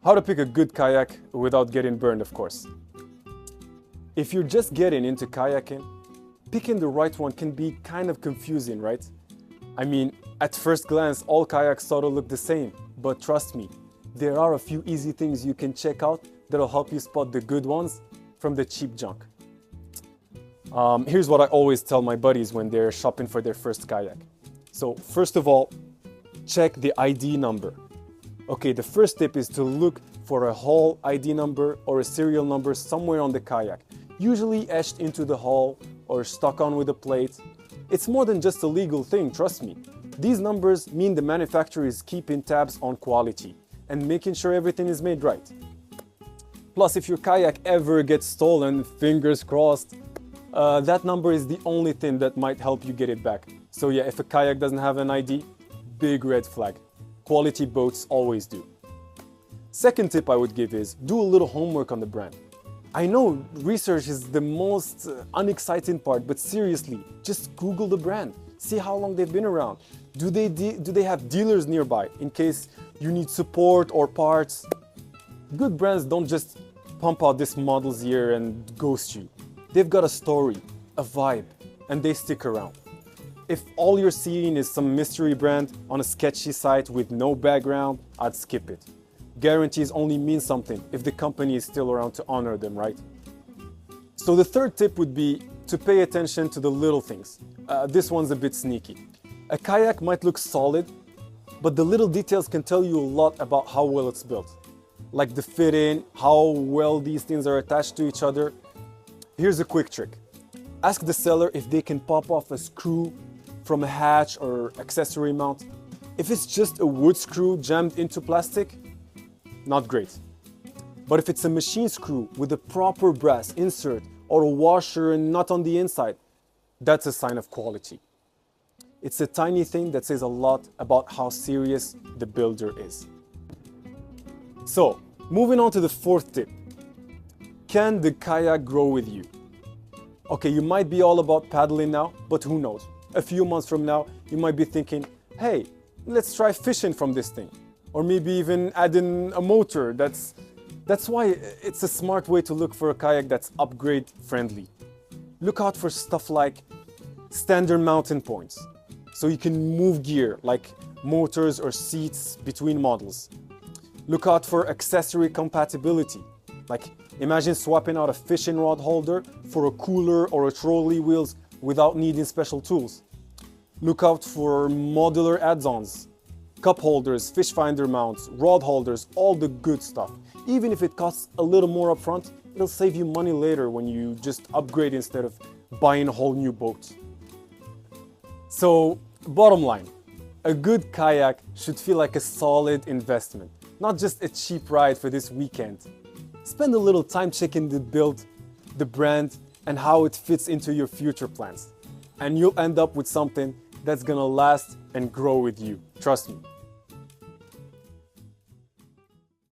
How to pick a good kayak without getting burned, of course. If you're just getting into kayaking, picking the right one can be kind of confusing, right? I mean, at first glance, all kayaks sort of look the same, but trust me, there are a few easy things you can check out that'll help you spot the good ones from the cheap junk. Here's what I always tell my buddies when they're shopping for their first kayak. So first of all, check the ID number. Okay, the first tip is to look for a hull ID number or a serial number somewhere on the kayak, usually etched into the hull or stuck on with a plate. It's more than just a legal thing, trust me. These numbers mean the manufacturer is keeping tabs on quality and making sure everything is made right. Plus, if your kayak ever gets stolen, fingers crossed, that number is the only thing that might help you get it back. So yeah, if a kayak doesn't have an ID, big red flag. Quality boats always do. Second tip I would give is do a little homework on the brand. I know research is the most unexciting part, but seriously, just Google the brand. See how long they've been around. Do they have dealers nearby in case you need support or parts? Good brands don't just pump out this model's year and ghost you. They've got a story, a vibe, and they stick around. If all you're seeing is some mystery brand on a sketchy site with no background, I'd skip it. Guarantees only mean something if the company is still around to honor them, right? So the third tip would be to pay attention to the little things. This one's a bit sneaky. A kayak might look solid, but the little details can tell you a lot about how well it's built. Like the fitting, how well these things are attached to each other. Here's a quick trick. Ask the seller if they can pop off a screw from a hatch or accessory mount. If it's just a wood screw jammed into plastic, not great. But if it's a machine screw with a proper brass insert or a washer and nut on the inside, that's a sign of quality. It's a tiny thing that says a lot about how serious the builder is. So, moving on to the fourth tip. Can the kayak grow with you? Okay, you might be all about paddling now, but who knows? A few months from now, you might be thinking, hey, let's try fishing from this thing. Or maybe even add in a motor. That's why it's a smart way to look for a kayak that's upgrade friendly. Look out for stuff like standard mounting points, so you can move gear like motors or seats between models. Look out for accessory compatibility, like imagine swapping out a fishing rod holder for a cooler or a trolley wheels without needing special tools. Look out for modular add-ons, cup holders, fish finder mounts, rod holders, all the good stuff. Even if it costs a little more upfront, it'll save you money later when you just upgrade instead of buying a whole new boat. So, bottom line, a good kayak should feel like a solid investment, not just a cheap ride for this weekend. Spend a little time checking the build, the brand, and how it fits into your future plans. And you'll end up with something that's gonna last and grow with you. Trust me.